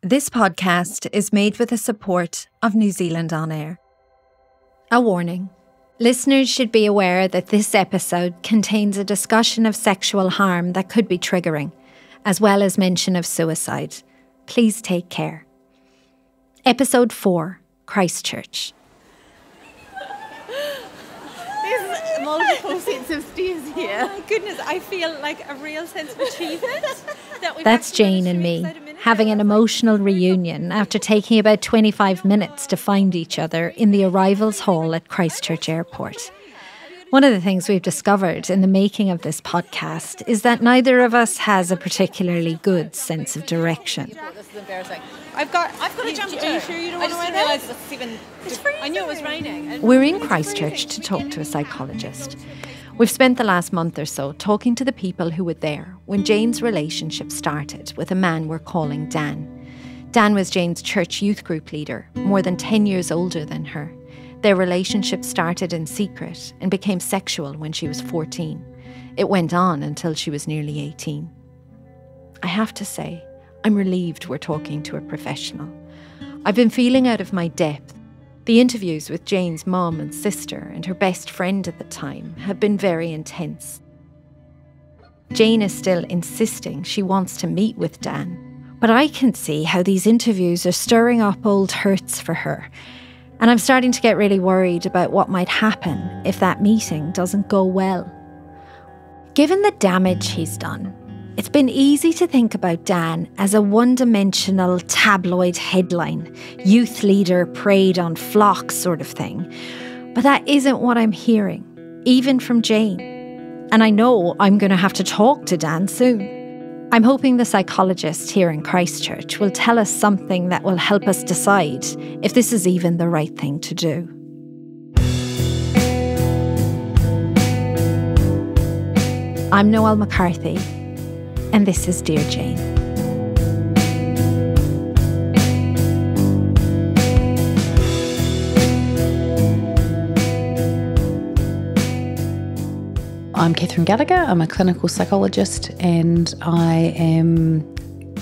This podcast is made with the support of New Zealand On Air. A warning. Listeners should be aware that this episode contains a discussion of sexual harm that could be triggering, as well as mention of suicide. Please take care. Episode 4, Christchurch. There's multiple sets of stairs here. Oh my goodness, I feel like a real sense of achievement. That's Jane and me, having an emotional reunion after taking about 25 minutes to find each other in the arrivals hall at Christchurch Airport. One of the things we've discovered in the making of this podcast is that neither of us has a particularly good sense of direction. This is embarrassing. I've got a jump. Are you sure you don't want to wear that? I knew it was raining. We're in Christchurch to talk to a psychologist. We've spent the last month or so talking to the people who were there when Jane's relationship started with a man we're calling Dan. Dan was Jane's church youth group leader, more than 10 years older than her. Their relationship started in secret and became sexual when she was 14. It went on until she was nearly 18. I have to say, I'm relieved we're talking to a professional. I've been feeling out of my depth. The interviews with Jane's mum and sister and her best friend at the time have been very intense. Jane is still insisting she wants to meet with Dan, but I can see how these interviews are stirring up old hurts for her. And I'm starting to get really worried about what might happen if that meeting doesn't go well. Given the damage he's done, it's been easy to think about Dan as a one-dimensional tabloid headline, youth leader preyed on flocks sort of thing. But that isn't what I'm hearing, even from Jane. And I know I'm going to have to talk to Dan soon. I'm hoping the psychologist here in Christchurch will tell us something that will help us decide if this is even the right thing to do. I'm Noelle McCarthy, and this is Dear Jane. I'm Catherine Gallagher. I'm a clinical psychologist and I am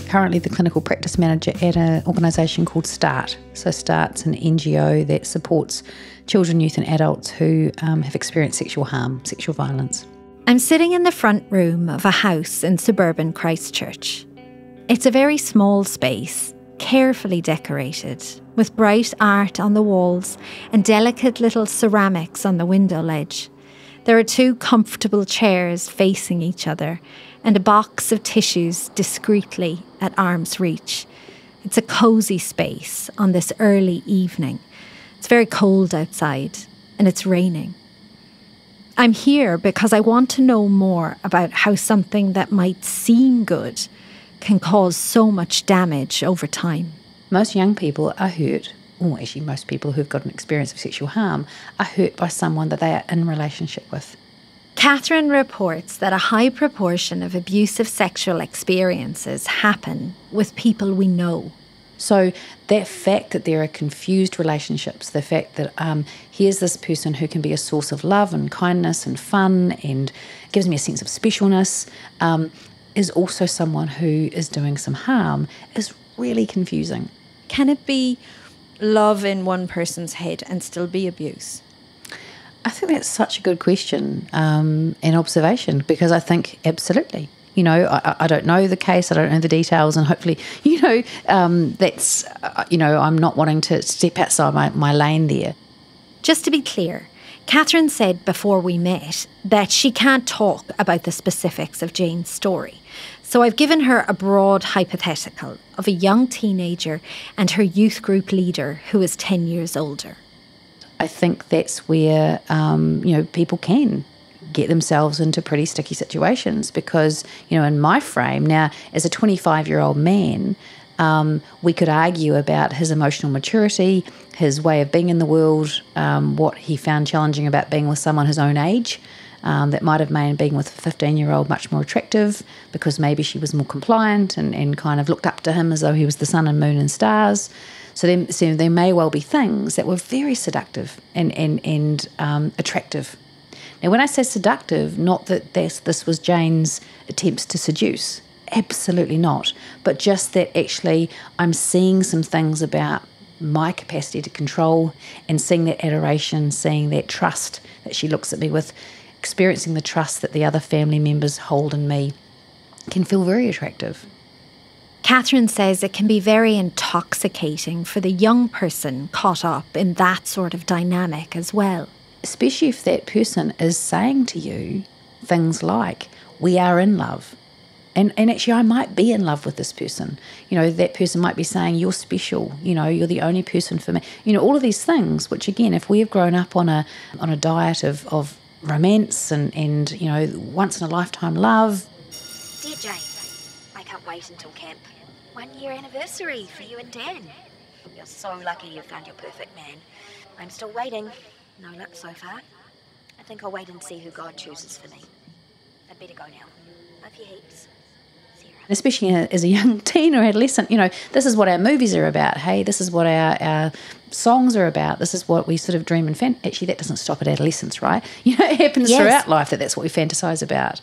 currently the clinical practice manager at an organisation called START. So START's an NGO that supports children, youth and adults who have experienced sexual harm, sexual violence. I'm sitting in the front room of a house in suburban Christchurch. It's a very small space, carefully decorated, with bright art on the walls and delicate little ceramics on the window ledge. There are 2 comfortable chairs facing each other and a box of tissues discreetly at arm's reach. It's a cosy space on this early evening. It's very cold outside and it's raining. I'm here because I want to know more about how something that might seem good can cause so much damage over time. Most young people are hurt, or actually most people who've got an experience of sexual harm are hurt by someone that they are in relationship with. Catherine reports that a high proportion of abusive sexual experiences happen with people we know. So that fact that there are confused relationships, the fact that here's this person who can be a source of love and kindness and fun and gives me a sense of specialness, is also someone who is doing some harm, is really confusing. Can it be love in one person's head and still be abuse? I think that's such a good question and observation, because I think absolutely. You know, I don't know the case, I don't know the details, and hopefully, that's, I'm not wanting to step outside my lane there. Just to be clear, Catherine said before we met that she can't talk about the specifics of Jane's story. So I've given her a broad hypothetical of a young teenager and her youth group leader who is 10 years older. I think that's where, people can get themselves into pretty sticky situations because, in my frame now, as a 25-year-old man, we could argue about his emotional maturity, his way of being in the world, what he found challenging about being with someone his own age, that might have made being with a 15-year-old much more attractive because maybe she was more compliant and kind of looked up to him as though he was the sun and moon and stars. So there may well be things that were very seductive and attractive. Now, when I say seductive, not that this was Jane's attempts to seduce. Absolutely not. But just that actually I'm seeing some things about my capacity to control and seeing that adoration, seeing that trust that she looks at me with, experiencing the trust that the other family members hold in me can feel very attractive. Catherine says it can be very intoxicating for the young person caught up in that sort of dynamic as well. Especially if that person is saying to you things like, we are in love. And actually, I might be in love with this person. That person might be saying, you're special. You're the only person for me. All of these things, which again, if we have grown up on a diet of romance and once in a lifetime love. Dear Jane, I can't wait until camp. 1 year anniversary for you and Dan. You're so lucky you've found your perfect man. I'm still waiting. No luck so far. I think I'll wait and see who God chooses for me. I'd better go now. Love you heaps. Especially as a young teen or adolescent, this is what our movies are about. Hey, this is what our songs are about. This is what we sort of dream and actually, that doesn't stop at adolescence, right? It happens throughout life that's what we fantasize about.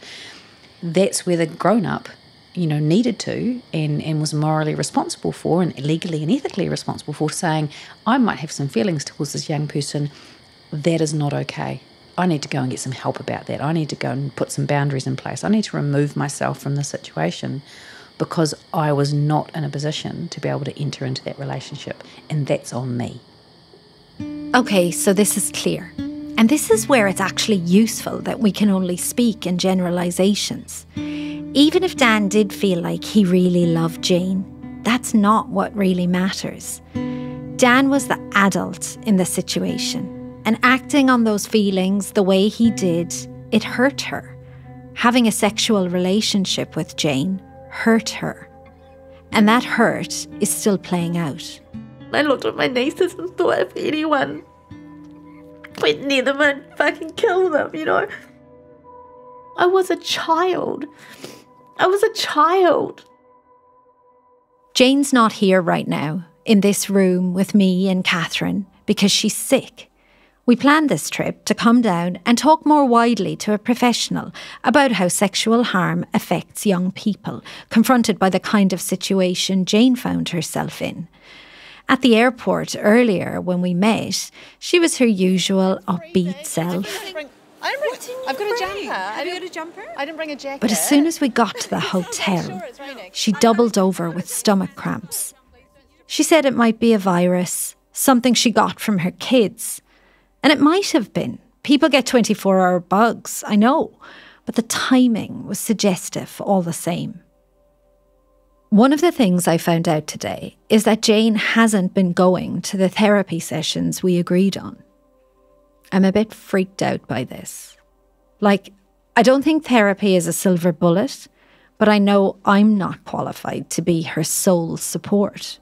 That's where the grown-up, needed to and was morally responsible for and legally and ethically responsible for saying, I might have some feelings towards this young person. That is not okay. I need to go and get some help about that. I need to go and put some boundaries in place. I need to remove myself from the situation because I was not in a position to be able to enter into that relationship, and that's on me. Okay, so this is clear. And this is where it's actually useful that we can only speak in generalisations. Even if Dan did feel like he really loved Jane, that's not what really matters. Dan was the adult in the situation. And acting on those feelings the way he did, it hurt her. Having a sexual relationship with Jane hurt her. And that hurt is still playing out. I looked at my nieces and thought if anyone went near them, I'd fucking kill them, I was a child. Jane's not here right now, in this room with me and Catherine, because she's sick. We planned this trip to come down and talk more widely to a professional about how sexual harm affects young people, confronted by the kind of situation Jane found herself in. At the airport earlier when we met, she was her usual upbeat self. I've got a jumper. Have you got a jumper? I didn't bring a jacket. But as soon as we got to the hotel, she doubled over with stomach cramps. She said it might be a virus, something she got from her kids. And it might have been. People get 24-hour bugs, I know. But the timing was suggestive all the same. One of the things I found out today is that Jane hasn't been going to the therapy sessions we agreed on. I'm a bit freaked out by this. I don't think therapy is a silver bullet, but I know I'm not qualified to be her sole support.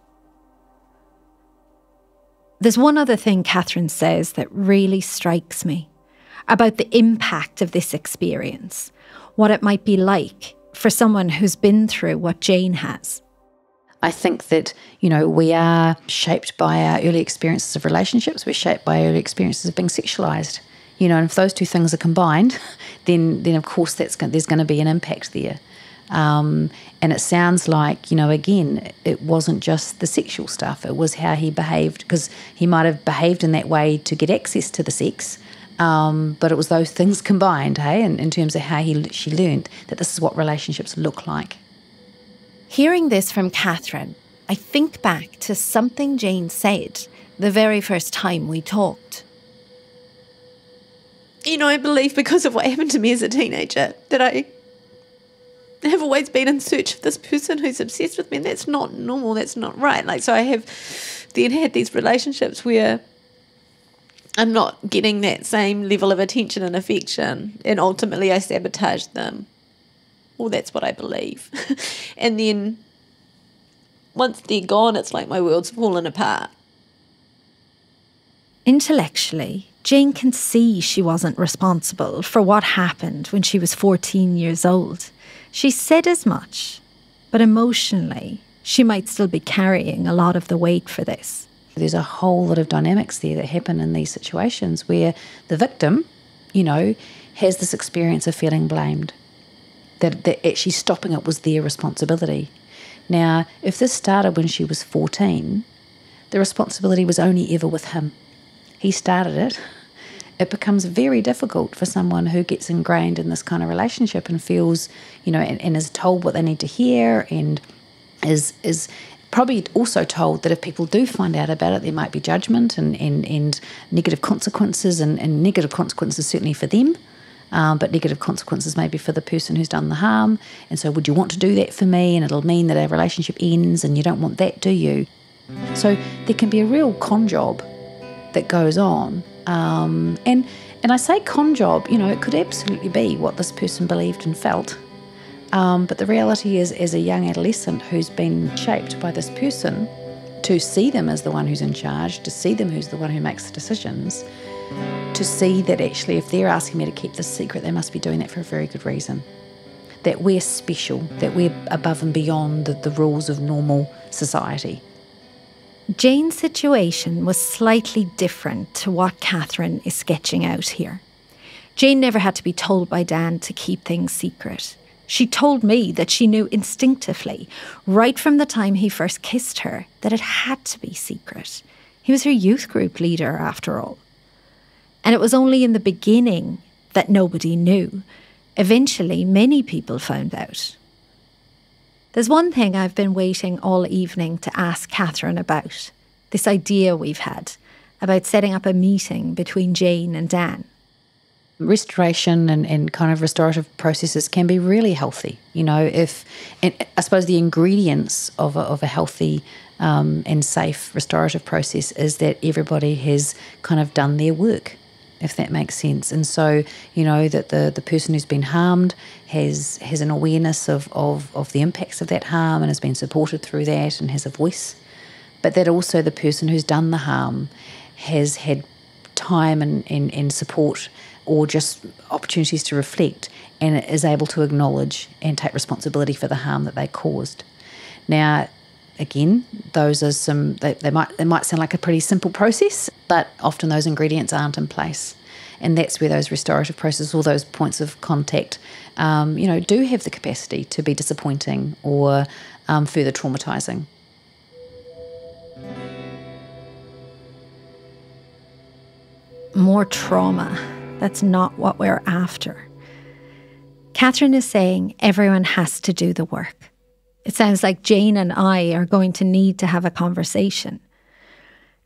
There's one other thing Catherine says that really strikes me about the impact of this experience, what it might be like for someone who's been through what Jane has. I think that, we are shaped by our early experiences of relationships. We're shaped by our early experiences of being sexualised. And if those two things are combined, then of course there's going to be an impact there. And it sounds like, again, it wasn't just the sexual stuff. It was how he behaved, because he might have behaved in that way to get access to the sex. But it was those things combined, hey, in terms of how she learned that this is what relationships look like. Hearing this from Catherine, I think back to something Jane said the very first time we talked. I believe because of what happened to me as a teenager that I have always been in search of this person who's obsessed with me, and that's not normal, that's not right. So I have then had these relationships where I'm not getting that same level of attention and affection, and ultimately I sabotage them. Well, that's what I believe. And then once they're gone, it's like my world's fallen apart. Intellectually, Jane can see she wasn't responsible for what happened when she was 14 years old. She said as much, but emotionally, she might still be carrying a lot of the weight for this. There's a whole lot of dynamics there that happen in these situations where the victim, has this experience of feeling blamed. that actually stopping it was their responsibility. Now, if this started when she was 14, the responsibility was only ever with him. He started it. It becomes very difficult for someone who gets ingrained in this kind of relationship and feels, and is told what they need to hear, and is probably also told that if people do find out about it, there might be judgment and negative consequences, and negative consequences certainly for them, but negative consequences maybe for the person who's done the harm. And so, would you want to do that for me? And it'll mean that our relationship ends, and you don't want that, do you? So there can be a real con job that goes on. And I say con job, it could absolutely be what this person believed and felt. But the reality is, as a young adolescent who's been shaped by this person, to see them as the one who's in charge, to see them who's the one who makes the decisions, to see that actually if they're asking me to keep this secret, they must be doing that for a very good reason. That we're special, that we're above and beyond the rules of normal society. Jane's situation was slightly different to what Catherine is sketching out here. Jane never had to be told by Dan to keep things secret. She told me that she knew instinctively, right from the time he first kissed her, that it had to be secret. He was her youth group leader, after all. And it was only in the beginning that nobody knew. Eventually, many people found out. There's one thing I've been waiting all evening to ask Catherine about. This idea we've had about setting up a meeting between Jane and Dan. Restoration and kind of restorative processes can be really healthy. And I suppose the ingredients of a healthy and safe restorative process is that everybody has kind of done their work, if that makes sense. And so, that the person who's been harmed has an awareness of the impacts of that harm and has been supported through that and has a voice. But that also the person who's done the harm has had time and support, or just opportunities to reflect, and is able to acknowledge and take responsibility for the harm that they caused. Now, again, those are they might sound like a pretty simple process, but often those ingredients aren't in place. And that's where those restorative processes, all those points of contact, do have the capacity to be disappointing or further traumatising. More trauma. That's not what we're after. Catherine is saying everyone has to do the work. It sounds like Jane and I are going to need to have a conversation.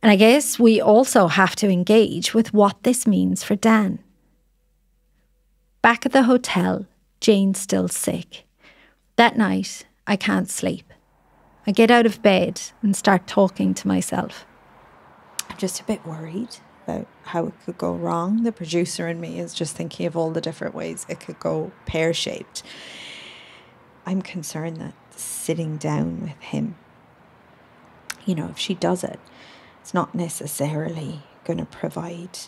And I guess we also have to engage with what this means for Dan. Back at the hotel, Jane's still sick. That night, I can't sleep. I get out of bed and start talking to myself. I'm just a bit worried about how it could go wrong. The producer in me is just thinking of all the different ways it could go pear-shaped. I'm concerned that sitting down with him, if she does it, it's not necessarily going to provide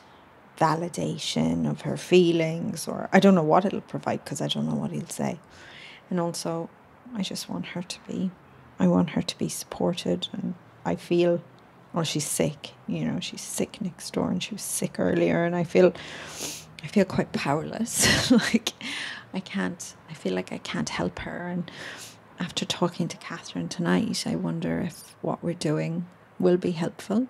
validation of her feelings, or I don't know what it'll provide because I don't know what he'll say. And also, I just want her to be supported, and I feel, well, she's sick, she's sick next door, and she was sick earlier, and I feel quite powerless. I feel like I can't help her. And after talking to Catherine tonight, I wonder if what we're doing will be helpful.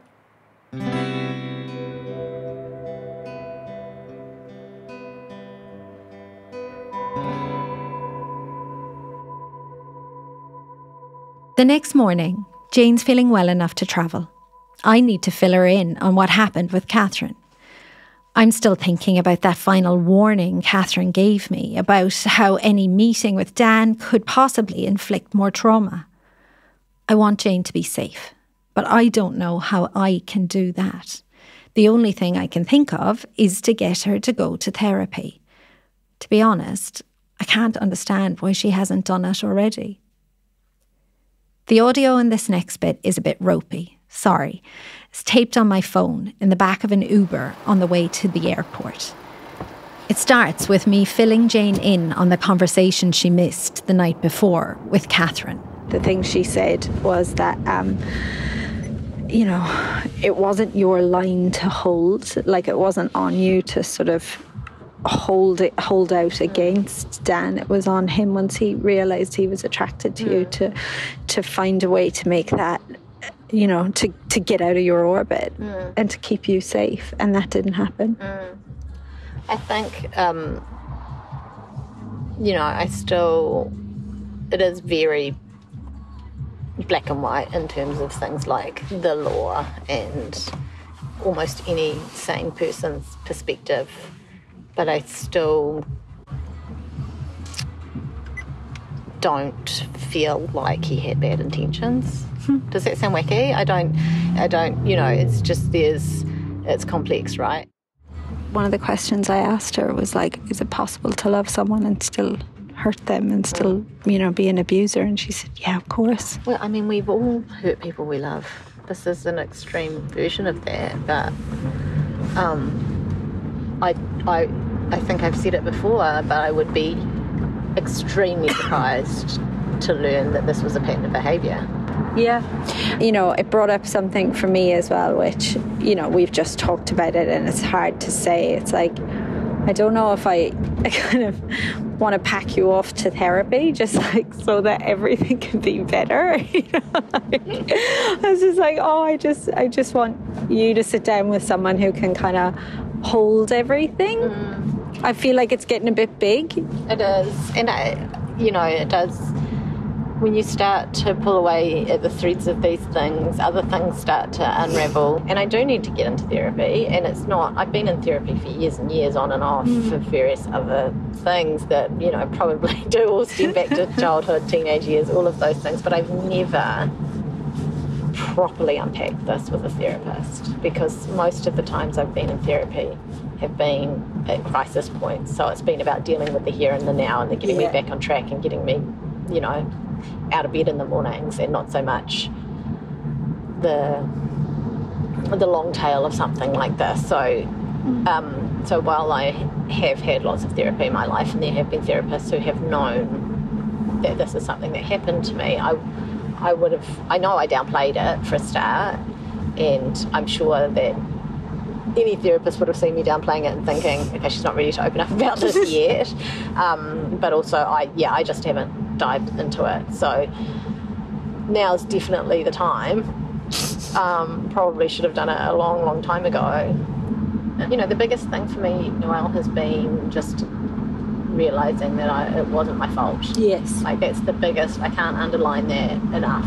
The next morning, Jane's feeling well enough to travel. I need to fill her in on what happened with Catherine. I'm still thinking about that final warning Catherine gave me about how any meeting with Dan could possibly inflict more trauma. I want Jane to be safe, but I don't know how I can do that. The only thing I can think of is to get her to go to therapy. To be honest, I can't understand why she hasn't done it already. The audio in this next bit is a bit ropey. Sorry. It's taped on my phone in the back of an Uber on the way to the airport. It starts with me filling Jane in on the conversation she missed the night before with Catherine. The thing she said was that, it wasn't your line to hold. Like, it wasn't on you to sort of hold out against Dan. It was on him once he realised he was attracted to you to find a way to make that, you know, to get out of your orbit and to keep you safe, and that didn't happen. I think, you know, it is very black and white in terms of things like the law and almost any sane person's perspective, but I still don't feel like he had bad intentions. Does that sound wacky? I don't, you know, it's just it's complex, right? One of the questions I asked her was like, is it possible to love someone and still hurt them and still, you know, be an abuser? And she said, yeah, of course. Well, I mean, we've all hurt people we love. This is an extreme version of that, but I think I've said it before, but I would be extremely surprised to learn that this was a pattern of behaviour. Yeah. You know, it brought up something for me as well, which, you know, we've just talked about it and it's hard to say. It's like, I don't know if I kind of want to pack you off to therapy just like so that everything can be better. You know, I was just like, oh, I just want you to sit down with someone who can kind of hold everything. I feel like it's getting a bit big. It is. And, you know, it does. When you start to pull away at the threads of these things, other things start to unravel. And I do need to get into therapy. And it's not, I've been in therapy for years and years on and off for various other things that, you know, probably do all stem back to childhood, teenage years, all of those things. But I've never properly unpacked this with a therapist, because most of the times I've been in therapy have been at crisis points. So it's been about dealing with the here and the now and getting me back on track and getting me, you know, out of bed in the mornings, and not so much the long tail of something like this. So so while I have had lots of therapy in my life, and there have been therapists who have known that this is something that happened to me, I know I downplayed it for a start, and I'm sure that any therapist would have seen me downplaying it and thinking, okay, she's not ready to open up about this yet. But also, I just haven't dived into it. So now's definitely the time. Probably should have done it a long, long time ago. You know, the biggest thing for me, Noelle, has been just realising that it wasn't my fault. Yes. Like, that's the biggest. I can't underline that enough.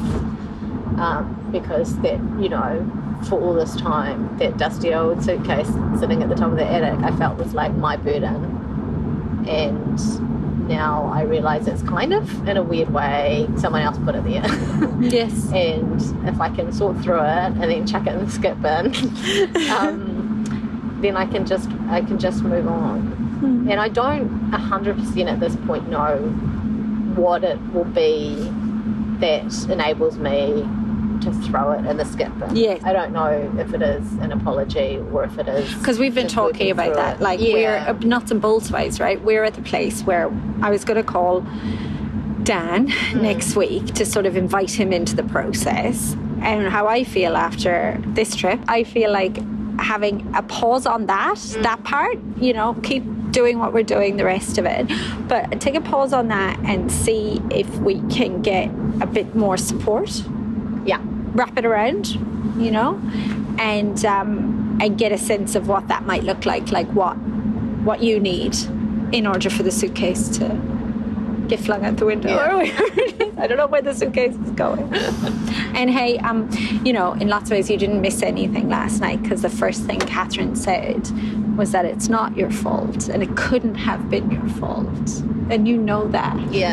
Because that, you know, for all this time, that dusty old suitcase sitting at the top of the attic, I felt was like my burden. And now I realise it's kind of, in a weird way, someone else put it there. Yes. And if I can sort through it and then chuck it in the skip bin, then I can just move on. And I don't 100% at this point know what it will be that enables me to throw it in the skip bin. Yes. I don't know if it is an apology or if it is... Because we've been talking about that. Like, we're nuts and bolts wise, right? We're at the place where I was going to call Dan next week to sort of invite him into the process. And how I feel after this trip, I feel like having a pause on that part, you know, keep doing what we're doing, the rest of it, but take a pause on that and see if we can get a bit more support. Wrap it around, you know, and get a sense of what that might look like what you need in order for the suitcase to get flung out the window. I don't know where the suitcase is going. And hey, you know, in lots of ways you didn't miss anything last night, because the first thing Catherine said was that it's not your fault and it couldn't have been your fault, and you know that. You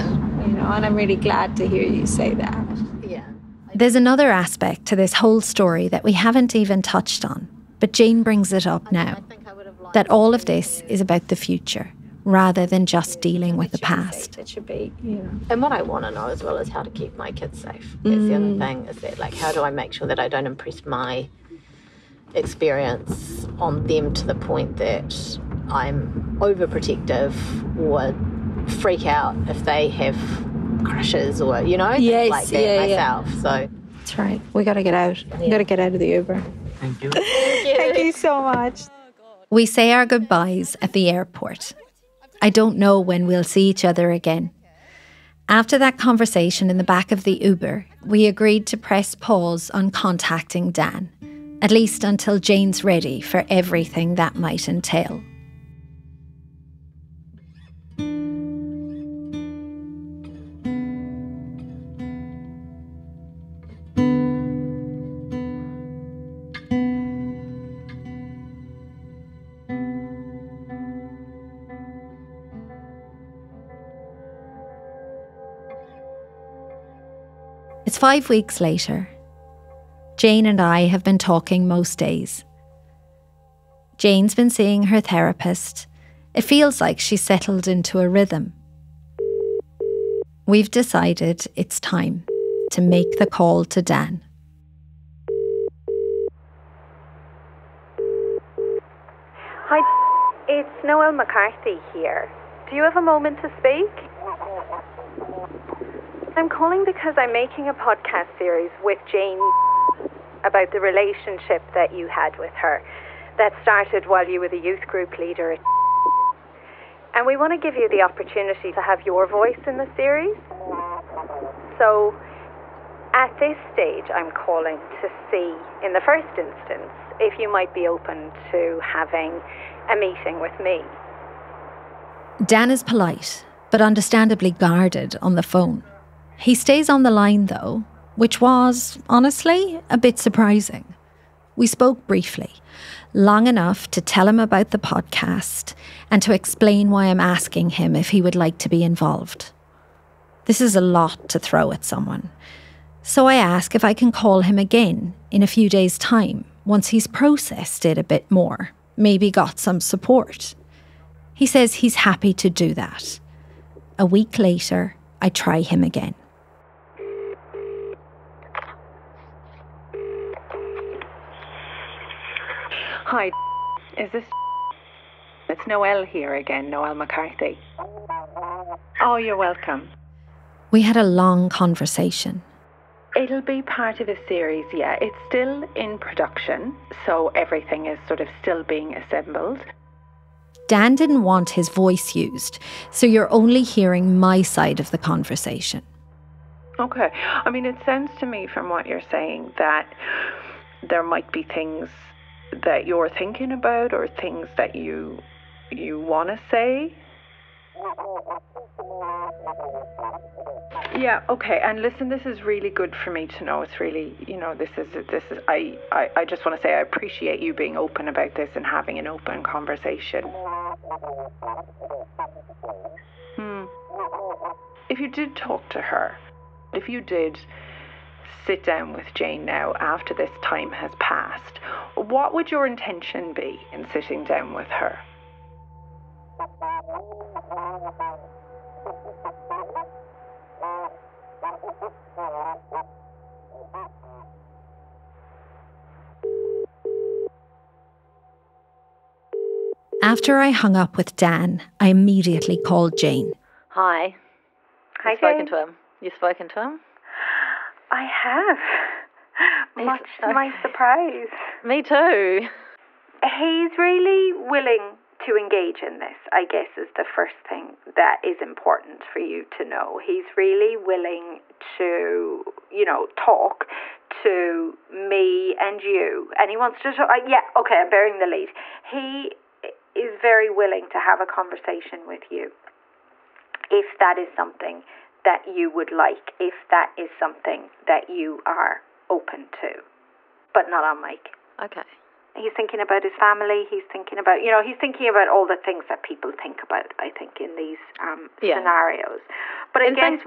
know, and I'm really glad to hear you say that. There's another aspect to this whole story that we haven't even touched on, but Jane brings it up now, that all of this is about the future rather than just dealing with the past. It should be, you know. And what I want to know as well is how to keep my kids safe. That's the other thing, is that, like, how do I make sure that I don't impress my experience on them to the point that I'm overprotective or freak out if they have crushes or, you know, things like that myself. So that's right. We got to get out. We got to get out of the Uber. Thank you. Thank you so much. Oh, God. We say our goodbyes at the airport. I don't know when we'll see each other again. After that conversation in the back of the Uber, we agreed to press pause on contacting Dan, at least until Jane's ready for everything that might entail. It's 5 weeks later. Jane and I have been talking most days. Jane's been seeing her therapist. It feels like she's settled into a rhythm. We've decided it's time to make the call to Dan. Hi, it's Noelle McCarthy here. Do you have a moment to speak? I'm calling because I'm making a podcast series with Jane about the relationship that you had with her that started while you were the youth group leader. And we want to give you the opportunity to have your voice in the series. So at this stage, I'm calling to see, in the first instance, if you might be open to having a meeting with me. Dan is polite, but understandably guarded on the phone. He stays on the line though, which was, honestly, a bit surprising. We spoke briefly, long enough to tell him about the podcast and to explain why I'm asking him if he would like to be involved. This is a lot to throw at someone. So I ask if I can call him again in a few days' time, once he's processed it a bit more, maybe got some support. He says he's happy to do that. A week later, I try him again. Hi, is this... It's Noelle here again, Noelle McCarthy. Oh, you're welcome. We had a long conversation. It'll be part of a series, yeah. It's still in production, so everything is sort of still being assembled. Dan didn't want his voice used, so you're only hearing my side of the conversation. Okay. I mean, it sounds to me from what you're saying that there might be things that you're thinking about or things that you want to say. Yeah, okay. And listen, this is really good for me to know. It's really, this is I just want to say I appreciate you being open about this and having an open conversation. If you did talk to her, if you did sit down with Jane now after this time has passed, what would your intention be in sitting down with her? After I hung up with Dan, I immediately called Jane. Hi. Hi, You've spoken Jane. to him. You've spoken to him? I have. Much to my surprise. Me too. He's really willing to engage in this, I guess, is the first thing that is important for you to know. He's really willing to, talk to me and you. And he wants to talk. I'm bearing the lead. He is very willing to have a conversation with you if that is something that you would like, if that is something that you are open to, but not on mic. Okay. He's thinking about his family. He's thinking about, he's thinking about all the things that people think about, I think, in these scenarios. But in things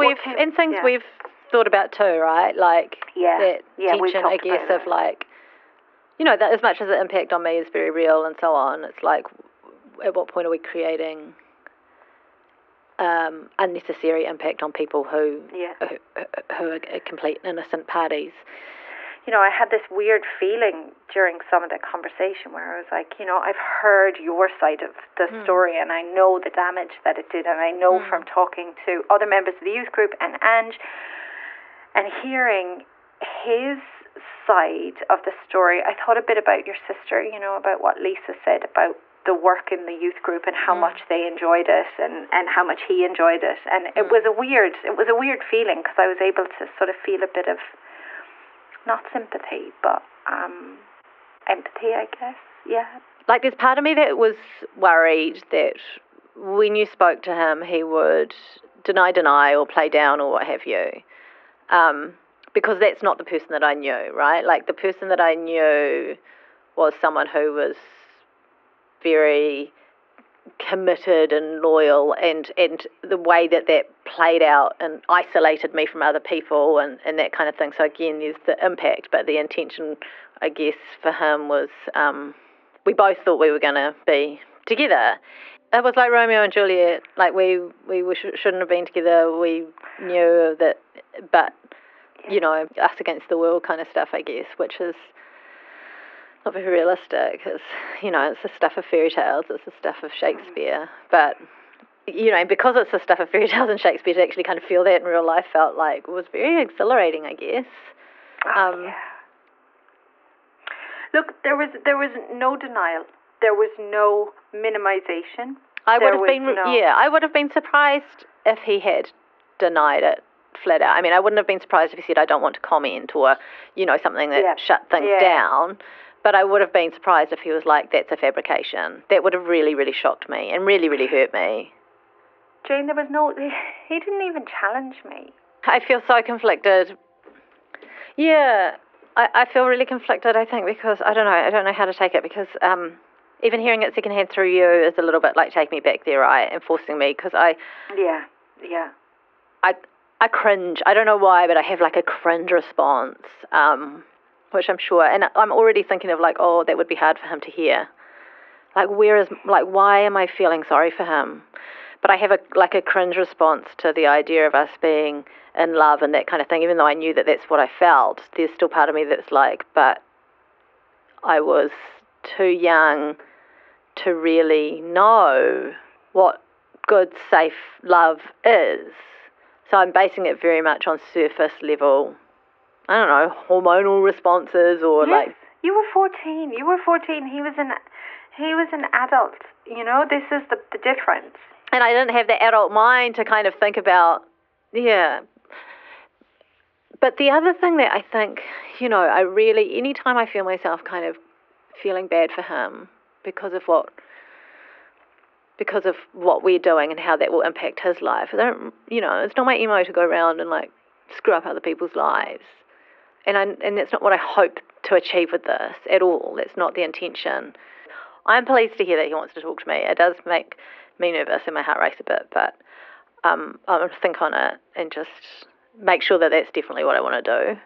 we've thought about too, right? Like that tension, I guess, of like, that as much as the impact on me is very real and so on, it's like, at what point are we creating unnecessary impact on people who are complete innocent parties? I had this weird feeling during some of the conversation where I was like, I've heard your side of the story and I know the damage that it did, and I know from talking to other members of the youth group and Ange and hearing his side of the story. I thought a bit about your sister, about what Lisa said about the work in the youth group and how much they enjoyed it and how much he enjoyed it. And it was a weird feeling, because I was able to sort of feel a bit of, not sympathy, but empathy, I guess. Yeah. Like, there's part of me that was worried that when you spoke to him, he would deny or play down or what have you. Because that's not the person that I knew, right? Like, the person that I knew was someone who was very committed and loyal, and the way that played out and isolated me from other people and that kind of thing. So again, there's the impact, but the intention, I guess, for him was we both thought we were going to be together. It was like Romeo and Juliet. Like, we shouldn't have been together. We knew that, but, you know, us against the world kind of stuff, I guess, which is not very realistic. It's, you know, it's the stuff of fairy tales, it's the stuff of Shakespeare. But, you know, because it's the stuff of fairy tales and Shakespeare, to actually kind of feel that in real life felt like was very exhilarating, I guess. Yeah. Look, there was no denial. There was no minimization. I would have been surprised if he had denied it flat out. I mean, I wouldn't have been surprised if he said, I don't want to comment, or, you know, something that shut things down. But I would have been surprised if he was like, that's a fabrication. That would have really, really shocked me and really, really hurt me. Jane, he didn't even challenge me. I feel so conflicted. Yeah, I feel really conflicted, I think, because I don't know how to take it, because even hearing it secondhand through you is a little bit like taking me back there, right, and forcing me, because I cringe. I don't know why, but I have like a cringe response, which I'm sure, and I'm already thinking of like, oh, that would be hard for him to hear. Like, why am I feeling sorry for him? But I have a cringe response to the idea of us being in love and that kind of thing, even though I knew that that's what I felt. There's still part of me that's like, but I was too young to really know what good, safe love is. So I'm basing it very much on surface level, I don't know, hormonal responses, or like... You were 14. He was an adult. You know, this is the difference. And I didn't have the adult mind to kind of think about, But the other thing that I think, you know, anytime I feel myself kind of feeling bad for him because of what we're doing and how that will impact his life, it's not my MO to go around and like screw up other people's lives. And that's not what I hope to achieve with this at all. That's not the intention. I'm pleased to hear that he wants to talk to me. It does make me nervous and my heart race a bit, but I'll think on it and just make sure that that's definitely what I want to do.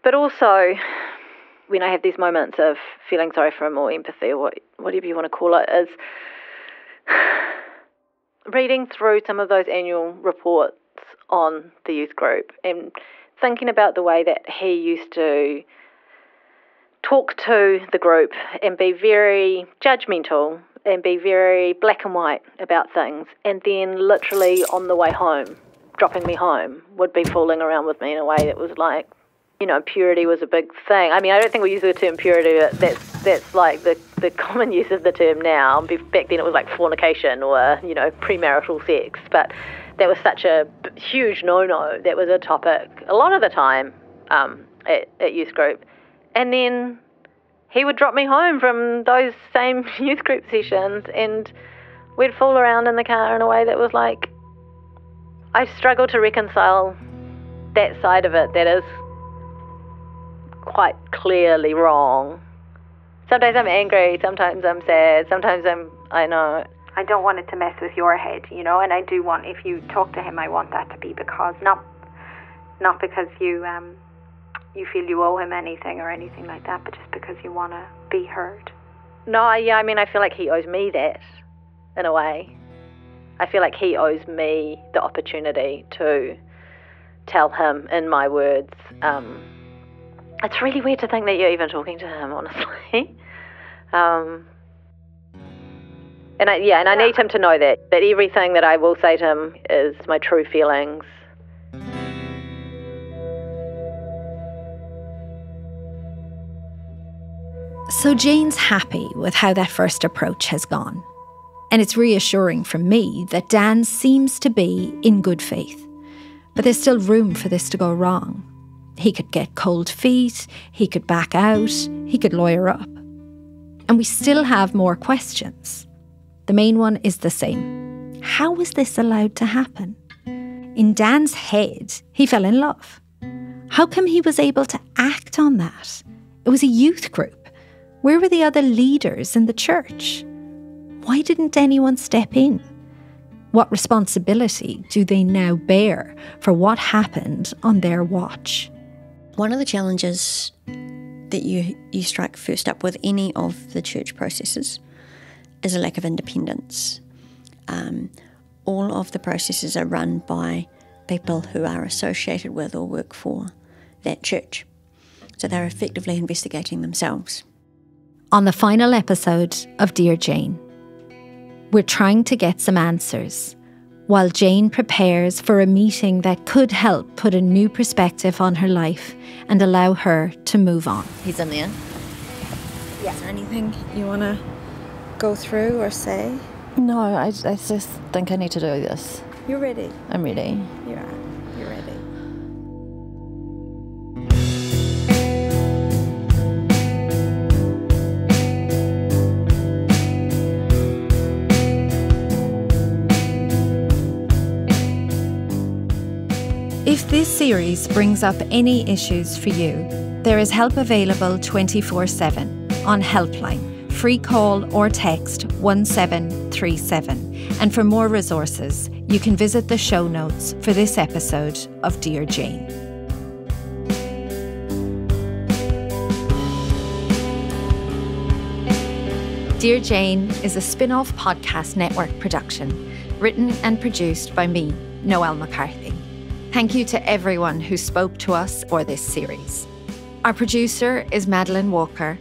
But also, when I have these moments of feeling sorry for him or empathy or whatever you want to call it, is reading through some of those annual reports on the youth group and thinking about the way that he used to talk to the group and be very judgmental and be very black and white about things, and then literally on the way home, dropping me home, would be fooling around with me in a way that was like, you know, purity was a big thing. I mean, I don't think we use the term purity, but that's like the common use of the term now. Back then it was like fornication or, you know, premarital sex, but that was such a huge no-no. That was a topic a lot of the time at youth group. And then he would drop me home from those same youth group sessions, and we'd fool around in the car in a way that was like, I struggle to reconcile that side of it that is quite clearly wrong. Sometimes I'm angry, sometimes I'm sad, sometimes I know. I don't want it to mess with your head, you know, and I do want, if you talk to him, I want that to be because, not because you feel you owe him anything or anything like that, but just because you want to be heard. No, yeah, I mean, I feel like he owes me that, in a way. I feel like he owes me the opportunity to tell him in my words. It's really weird to think that you're even talking to him, honestly. I need him to know that everything that I will say to him is my true feelings. So Jane's happy with how that first approach has gone. And it's reassuring for me that Dan seems to be in good faith. But there's still room for this to go wrong. He could get cold feet, he could back out, he could lawyer up. And we still have more questions. The main one is the same. How was this allowed to happen? In Dan's head, he fell in love. How come he was able to act on that? It was a youth group. Where were the other leaders in the church? Why didn't anyone step in? What responsibility do they now bear for what happened on their watch? One of the challenges that you strike first up with any of the church processes is a lack of independence. All of the processes are run by people who are associated with or work for that church. So they're effectively investigating themselves. On the final episode of Dear Jane, we're trying to get some answers while Jane prepares for a meeting that could help put a new perspective on her life and allow her to move on. He's in there. Yeah. Is there anything you want to go through or say? No, I just think I need to do this. You're ready? I'm ready. You're ready. If this series brings up any issues for you, there is help available 24/7 on Helpline. Free call or text 1737. And for more resources, you can visit the show notes for this episode of Dear Jane. Dear Jane is a Spinoff podcast network production, written and produced by me, Noelle McCarthy. Thank you to everyone who spoke to us for this series. Our producer is Madeline Walker.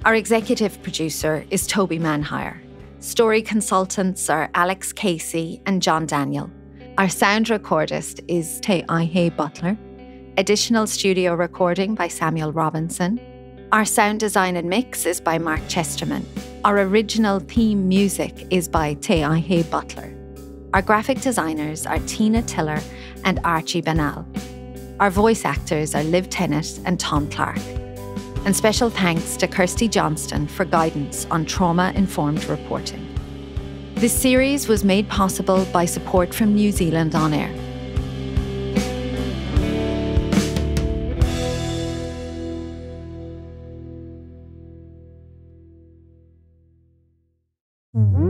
Our executive producer is Toby Manhire. Story consultants are Alex Casey and John Daniel. Our sound recordist is TAUTOKO Butler. Additional studio recording by Samuel Robinson. Our sound design and mix is by Mark Chesterman. Our original theme music is by TAUTOKO Butler. Our graphic designers are Tina Tiller and Archie Banal. Our voice actors are Liv Tennant and Tom Clark. And special thanks to Kirsty Johnston for guidance on trauma-informed reporting. This series was made possible by support from New Zealand On Air. Mm-hmm.